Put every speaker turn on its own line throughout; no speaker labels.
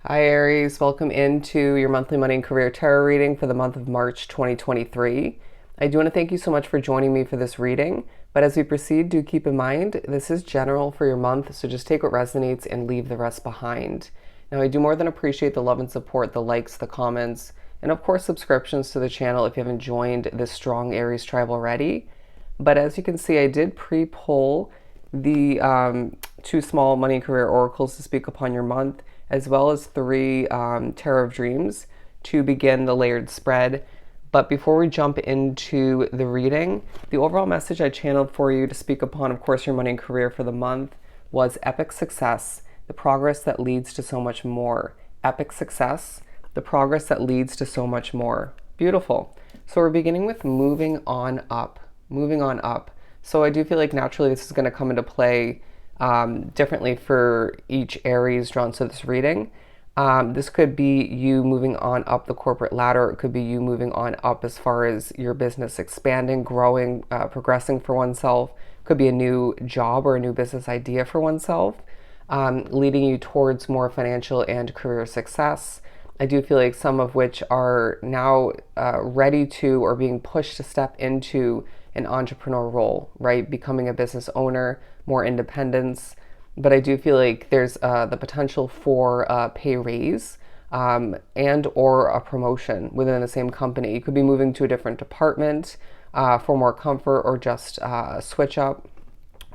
Hi Aries, welcome into your monthly money and career tarot reading for the month of March 2023. I do want to thank you so much for joining me for this reading, but as we proceed, do keep in mind this is general for your month, so just take what resonates and leave the rest behind. Now, I do more than appreciate the love and support, the likes, the comments, and of course subscriptions to the channel if you haven't joined this strong Aries tribe already. But as you can see, I did pre-pull the two small money and career oracles to speak upon your month, as well as three Tarot of Dreams to begin the layered spread. But before we jump into the reading, the overall message I channeled for you to speak upon, of course, your money and career for the month was epic success, the progress that leads to so much more. Epic success, the progress that leads to so much more. Beautiful. So we're beginning with moving on up. Moving on up. So I do feel like naturally this is going to come into play differently for each Aries drawn to this reading. This could be you moving on up the corporate ladder. It could be you moving on up as far as your business expanding, growing, progressing for oneself. Could be a new job or a new business idea for oneself, leading you towards more financial and career success. I do feel like some of which are now ready to or being pushed to step into an entrepreneur role, right? Becoming a business owner, more independence. But I do feel like there's the potential for a pay raise and or a promotion within the same company. You could be moving to a different department for more comfort or just switch up,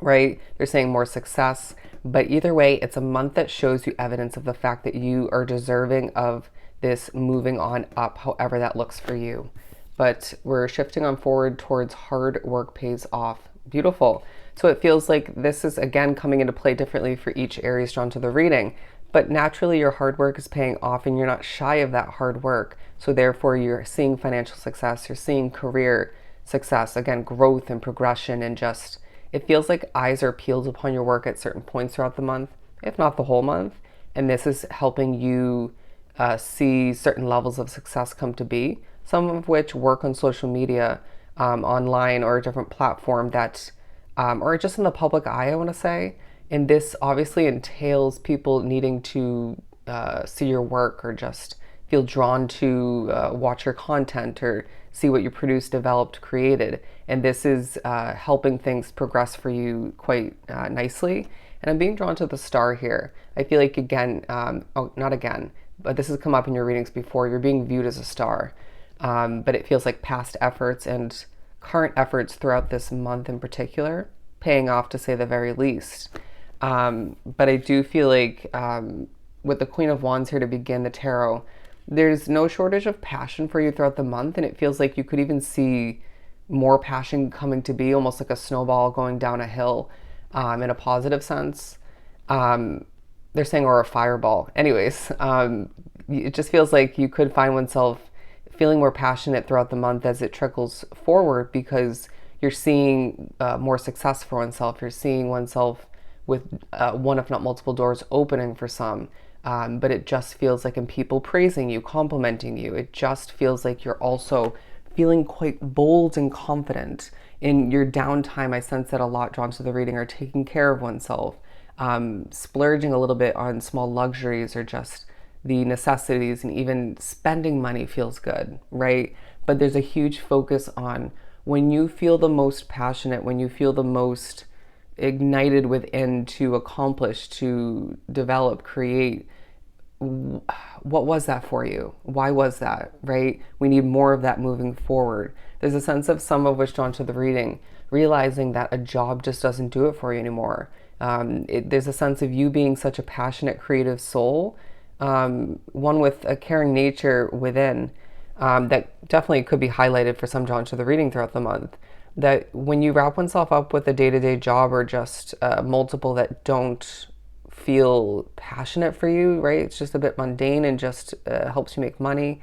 right? They're saying more success. But either way, it's a month that shows you evidence of the fact that you are deserving of this moving on up, however that looks for you. But we're shifting on forward towards hard work pays off. Beautiful. So it feels like this is again coming into play differently for each Aries drawn to the reading. But naturally your hard work is paying off and you're not shy of that hard work. So therefore you're seeing financial success, you're seeing career success, again, growth and progression, and just it feels like eyes are peeled upon your work at certain points throughout the month, if not the whole month. And this is helping you see certain levels of success come to be, some of which work on social media, online, or a different platform that, or just in the public eye, I want to say. And this obviously entails people needing to see your work or just feel drawn to watch your content or see what you produced, developed, created. And this is helping things progress for you quite nicely. And I'm being drawn to the star here. I feel like again, oh, not again, but this has come up in your readings before. You're being viewed as a star. But it feels like past efforts and current efforts throughout this month in particular paying off, to say the very least. But I do feel like with the Queen of Wands here to begin the tarot, there's no shortage of passion for you throughout the month, and it feels like you could even see more passion coming to be, almost like a snowball going down a hill, in a positive sense. They're saying, or a fireball. Anyways, it just feels like you could find oneself feeling more passionate throughout the month as it trickles forward, because you're seeing more success for oneself. You're seeing oneself with one, if not multiple doors opening for some. But it just feels like, in people praising you, complimenting you, it just feels like you're also feeling quite bold and confident. In your downtime, I sense that a lot drawn to the reading are taking care of oneself, splurging a little bit on small luxuries or just the necessities, and even spending money feels good, right? But there's a huge focus on when you feel the most passionate, when you feel the most ignited within to accomplish, to develop, create. What was that for you? Why was that, right? We need more of that moving forward. There's a sense of some of which drawn to the reading, realizing that a job just doesn't do it for you anymore. There's a sense of you being such a passionate, creative soul, one with a caring nature within, that definitely could be highlighted for some drawn to the reading throughout the month. That when you wrap oneself up with a day-to-day job or just multiple that don't feel passionate for you, right? It's just a bit mundane and just helps you make money.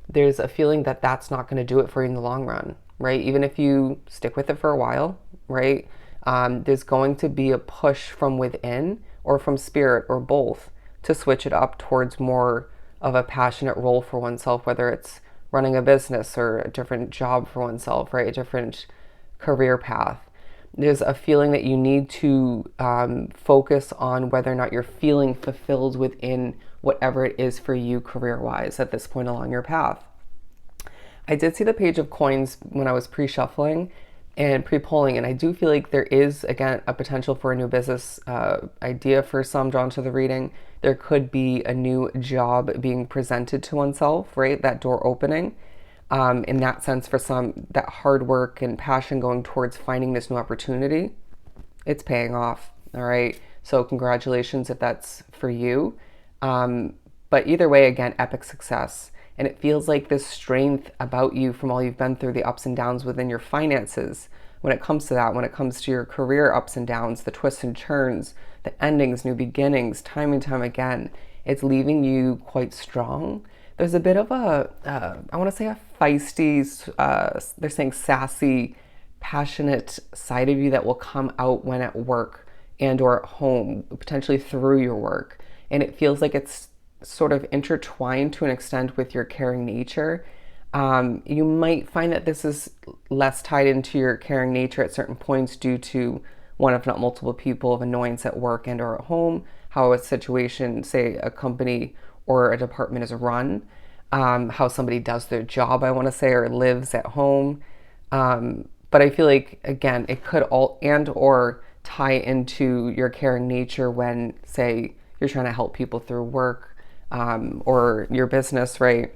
There's a feeling that that's not going to do it for you in the long run, right? Even if you stick with it for a while, right? There's going to be a push from within or from spirit or both to switch it up towards more of a passionate role for oneself, whether it's running a business or a different job for oneself, right? A different career path. There's a feeling that you need to focus on whether or not you're feeling fulfilled within whatever it is for you career-wise at this point along your path. I did see the Page of Coins when I was pre-shuffling and pre-polling, and I do feel like there is, again, a potential for a new business idea for some drawn to the reading. There could be a new job being presented to oneself, right? That door opening. In that sense, for some, that hard work and passion going towards finding this new opportunity, it's paying off, all right? So congratulations if that's for you. But either way, again, epic success. And it feels like this strength about you from all you've been through, the ups and downs within your finances. When it comes to that, when it comes to your career ups and downs, the twists and turns, the endings, new beginnings, time and time again, it's leaving you quite strong. There's a bit of I want to say a feisty, they're saying sassy, passionate side of you that will come out when at work and or at home, potentially through your work. And it feels like it's sort of intertwined to an extent with your caring nature. You might find that this is less tied into your caring nature at certain points due to one, if not multiple people of annoyance at work and or at home, how a situation, say a company or a department is run, how somebody does their job, I want to say, or lives at home. But I feel like, again, it could all and or tie into your caring nature when, say, you're trying to help people through work, or your business, right?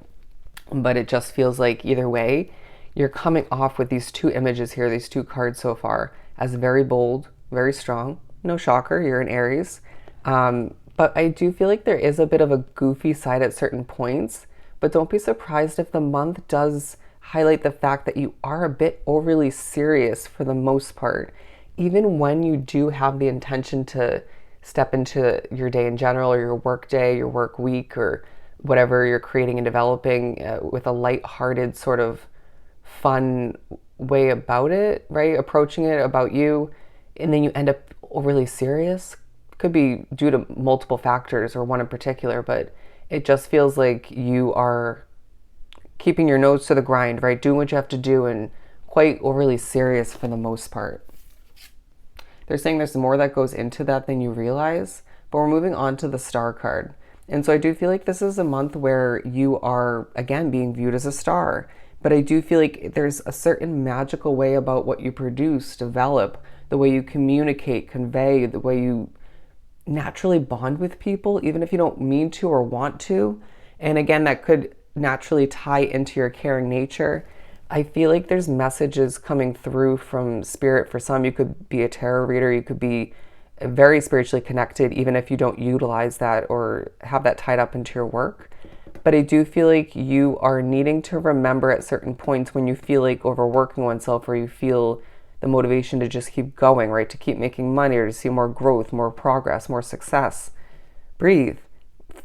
But it just feels like either way, you're coming off with these two images here, these two cards so far, as very bold, very strong. No shocker, you're an Aries. But I do feel like there is a bit of a goofy side at certain points, but don't be surprised if the month does highlight the fact that you are a bit overly serious for the most part. Even when you do have the intention to step into your day in general, or your work day, your work week, or whatever you're creating and developing with a light-hearted sort of fun way about it, right? Approaching it about you, and then you end up overly serious. Could be due to multiple factors or one in particular, but it just feels like you are keeping your nose to the grind, right? Doing what you have to do and quite overly serious for the most part. They're saying there's more that goes into that than you realize, but we're moving on to the Star card. And so I do feel like this is a month where you are, again, being viewed as a star. But I do feel like there's a certain magical way about what you produce, develop, the way you communicate, convey, the way you naturally bond with people, even if you don't mean to or want to. And again, that could naturally tie into your caring nature. I feel like there's messages coming through from spirit. For some, you could be a tarot reader, you could be very spiritually connected, even if you don't utilize that or have that tied up into your work. But I do feel like you are needing to remember at certain points when you feel like overworking oneself, or you feel the motivation to just keep going, right? To keep making money, or to see more growth, more progress, more success. Breathe,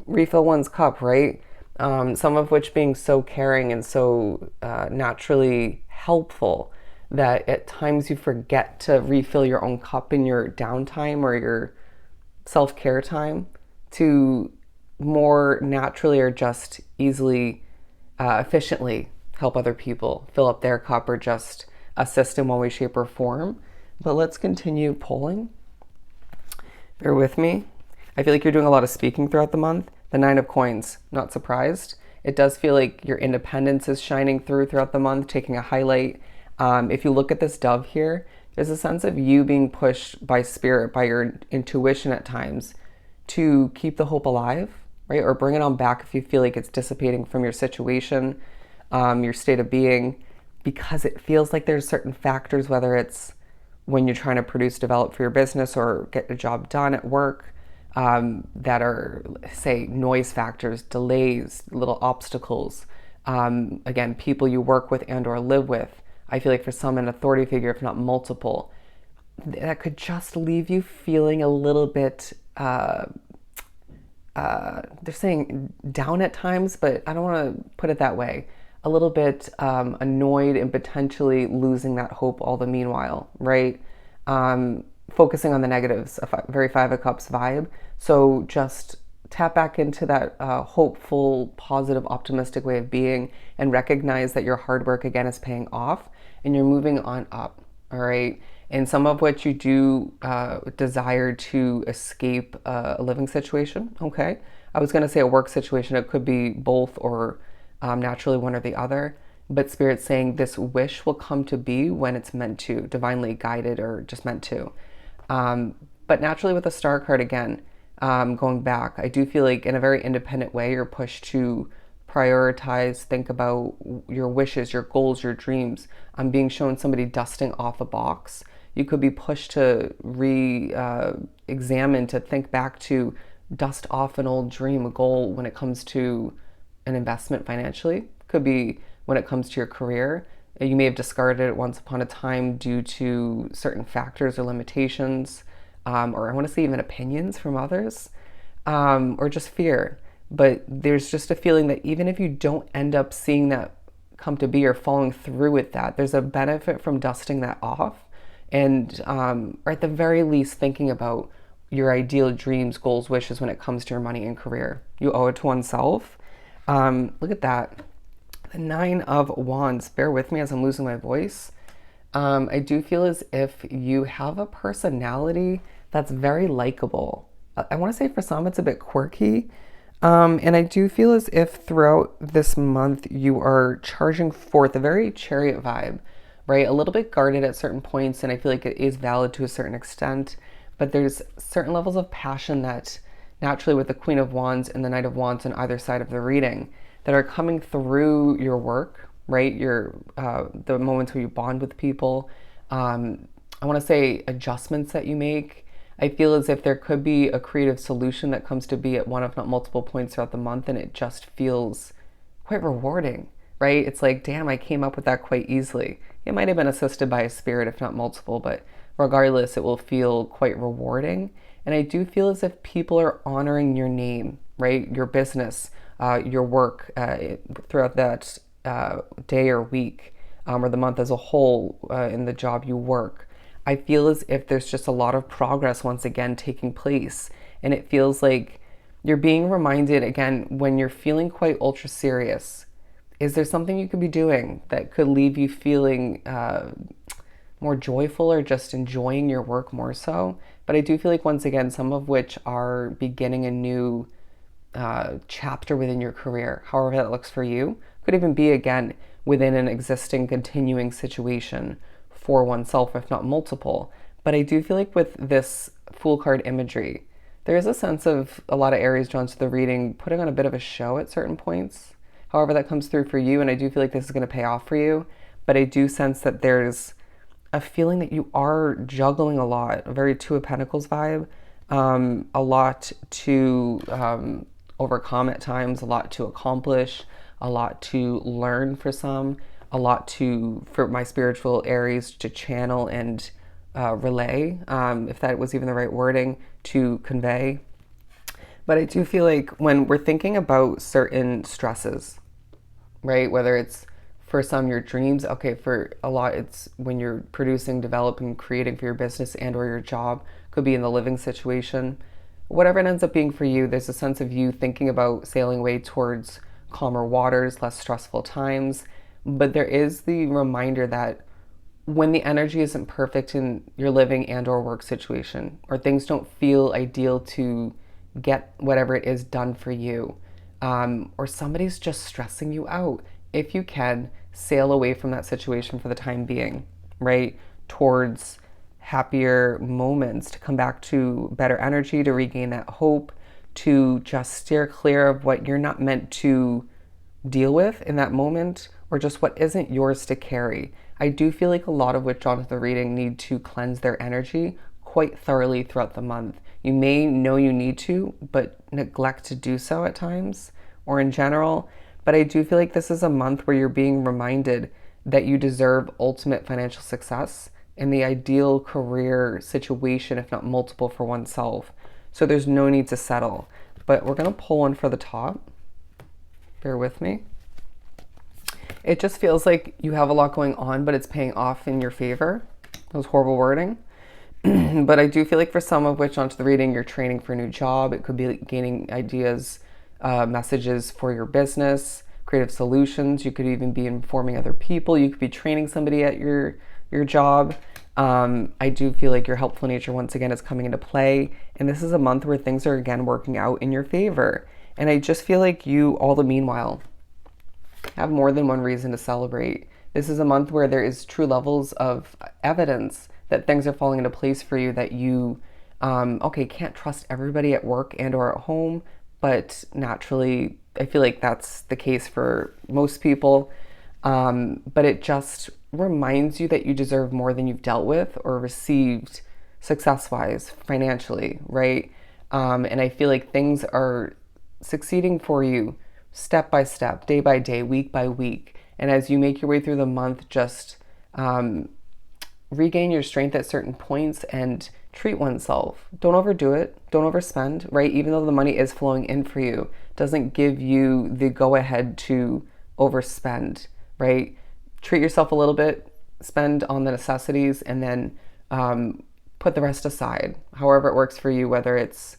refill one's cup, right? Some of which being so caring and so naturally helpful that at times you forget to refill your own cup in your downtime or your self-care time to more naturally or just easily, efficiently help other people fill up their cup or just assist in one way, shape, or form. But let's continue polling. Bear with me. I feel like you're doing a lot of speaking throughout the month. The Nine of Coins, not surprised. It does feel like your independence is shining throughout the month, taking a highlight. If you look at this dove here, there's a sense of you being pushed by spirit, by your intuition at times, to keep the hope alive, right? Or bring it on back if you feel like it's dissipating from your situation, your state of being, because it feels like there's certain factors, whether it's when you're trying to produce, develop for your business or get a job done at work, that are, say, noise factors, delays, little obstacles. Again, people you work with and or live with. I feel like for some, an authority figure, if not multiple, that could just leave you feeling a little bit, they're saying down at times, but I don't want to put it that way. A little bit annoyed and potentially losing that hope all the meanwhile, right? Focusing on the negatives, a very Five of Cups vibe. So just tap back into that hopeful, positive, optimistic way of being and recognize that your hard work, again, is paying off and you're moving on up, all right? And some of which you do desire to escape a living situation, okay? I was going to say a work situation. It could be both or naturally one or the other. But Spirit's saying this wish will come to be when it's meant to, divinely guided or just meant to. But naturally with the Star card again, going back, I do feel like in a very independent way, you're pushed to prioritize, think about your wishes, your goals, your dreams. I'm being shown somebody dusting off a box. You could be pushed to examine, to think back to dust off an old dream, a goal when it comes to an investment financially. Could be when it comes to your career. You may have discarded it once upon a time due to certain factors or limitations, or I want to say even opinions from others, or just fear. But there's just a feeling that even if you don't end up seeing that come to be or following through with that, there's a benefit from dusting that off and, or at the very least, thinking about your ideal dreams, goals, wishes when it comes to your money and career. You owe it to oneself. Look at that. The 9 of Wands. Bear with me as I'm losing my voice. I do feel as if you have a personality that's very likable. I want to say for some it's a bit quirky. And I do feel as if throughout this month you are charging forth a very chariot vibe, right? A little bit guarded at certain points, and I feel like it is valid to a certain extent, but there's certain levels of passion that naturally with the Queen of Wands and the Knight of Wands on either side of the reading that are coming through your work, right? Your the moments where you bond with people. I want to say adjustments that you make. I feel as if there could be a creative solution that comes to be at one, if not multiple points throughout the month, and it just feels quite rewarding, right? It's like, damn, I came up with that quite easily. It might have been assisted by a spirit, if not multiple, but regardless, it will feel quite rewarding. And I do feel as if people are honoring your name, right? Your business, your work throughout that day or week, or the month as a whole in the job you work. I feel as if there's just a lot of progress once again taking place. And it feels like you're being reminded again when you're feeling quite ultra serious. Is there something you could be doing that could leave you feeling more joyful or just enjoying your work more so? But I do feel like once again, some of which are beginning a new chapter within your career, however that looks for you. Could even be again within an existing continuing situation for oneself, if not multiple. But I do feel like with this Fool card imagery, there is a sense of a lot of Aries drawn to the reading, putting on a bit of a show at certain points. However that comes through for you, and I do feel like this is going to pay off for you. But I do sense that there's a feeling that you are juggling a lot, a very Two of Pentacles vibe, a lot to overcome at times, a lot to accomplish, a lot to learn for some, a lot for my spiritual Aries to channel and relay, if that was even the right wording, to convey. But I do feel like when we're thinking about certain stresses, right, whether it's for some your dreams, okay, for a lot it's when you're producing, developing, creating for your business and or your job, could be in the living situation. Whatever it ends up being for you, there's a sense of you thinking about sailing away towards calmer waters, less stressful times. But there is the reminder that when the energy isn't perfect in your living and or work situation, or things don't feel ideal to get whatever it is done for you, or somebody's just stressing you out, if you can, sail away from that situation for the time being, right? Towards happier moments, to come back to better energy, to regain that hope, to just steer clear of what you're not meant to deal with in that moment, or just what isn't yours to carry. I do feel like a lot of which drawn to the reading need to cleanse their energy quite thoroughly throughout the month. You may know you need to, but neglect to do so at times, or in general. But I do feel like this is a month where you're being reminded that you deserve ultimate financial success in the ideal career situation, if not multiple, for oneself. So there's no need to settle. But we're going to pull one for the top. Bear with me. It just feels like you have a lot going on, but it's paying off in your favor. That was horrible wording. But I do feel like for some of which onto the reading, you're training for a new job. It could be gaining ideas, messages for your business, creative solutions. You could even be informing other people. You could be training somebody at your job. I do feel like your helpful nature once again is coming into play. And this is a month where things are again working out in your favor. And I just feel like you, all the meanwhile, have more than one reason to celebrate. This is a month where there is true levels of evidence that things are falling into place for you, that you, okay, can't trust everybody at work and or at home, but naturally, I feel like that's the case for most people. But it just reminds you that you deserve more than you've dealt with or received success-wise, financially, right? And I feel like things are succeeding for you step by step, day by day, week by week. And as you make your way through the month, just regain your strength at certain points and treat oneself. Don't overdo it. Don't overspend, right? Even though the money is flowing in for you, doesn't give you the go ahead to overspend, right? Treat yourself a little bit, spend on the necessities, and then put the rest aside, however it works for you, whether it's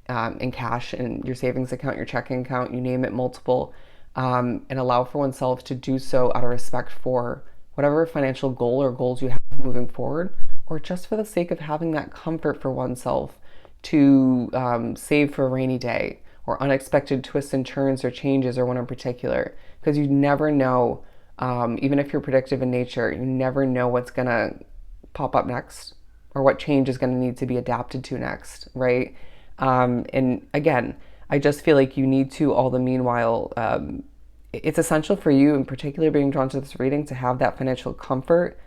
in cash in your savings account, your checking account, you name it, multiple, and allow for oneself to do so out of respect for whatever financial goal or goals you have moving forward, or just for the sake of having that comfort for oneself to save for a rainy day or unexpected twists and turns or changes, or one in particular, because you never know, even if you're predictive in nature, you never know what's gonna pop up next or what change is gonna need to be adapted to next, right? And again, I just feel like you need to, all the meanwhile, it's essential for you, in particular, being drawn to this reading, to have that financial comfort,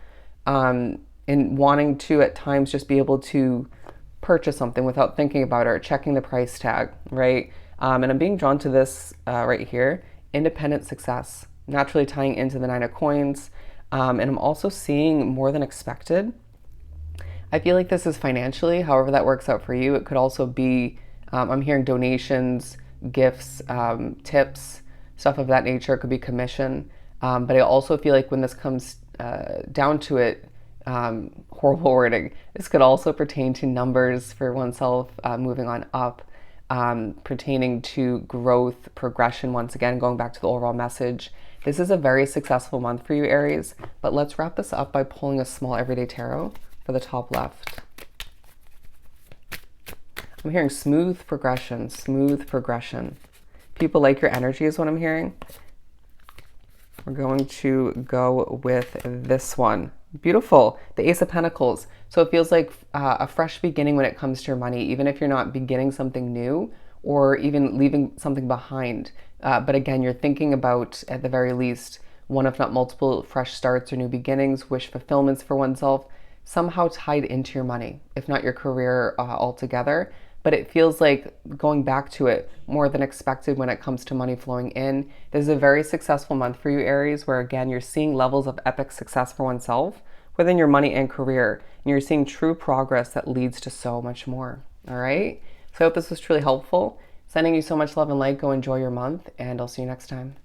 and wanting to at times just be able to purchase something without thinking about it or checking the price tag, right? And I'm being drawn to this right here, independent success, naturally tying into the Nine of Coins. And I'm also seeing more than expected. I feel like this is financially, however that works out for you. It could also be, I'm hearing donations, gifts, tips, stuff of that nature. It could be commission. But I also feel like when this comes down to it, horrible wording, this could also pertain to numbers for oneself, moving on up, pertaining to growth, progression. Once again, going back to the overall message, this is a very successful month for you, Aries. But let's wrap this up by pulling a small everyday tarot for the top left. I'm hearing smooth progression, smooth progression. People like your energy is what I'm hearing. We're going to go with this one. Beautiful. The Ace of Pentacles. So it feels like a fresh beginning when it comes to your money, even if you're not beginning something new or even leaving something behind. But again, you're thinking about, at the very least, one if not multiple fresh starts or new beginnings, wish fulfillments for oneself, somehow tied into your money, if not your career altogether. But it feels like going back to it more than expected when it comes to money flowing in. This is a very successful month for you, Aries, where again, you're seeing levels of epic success for oneself within your money and career. And you're seeing true progress that leads to so much more. All right. So I hope this was truly helpful. Sending you so much love and light. Go enjoy your month, and I'll see you next time.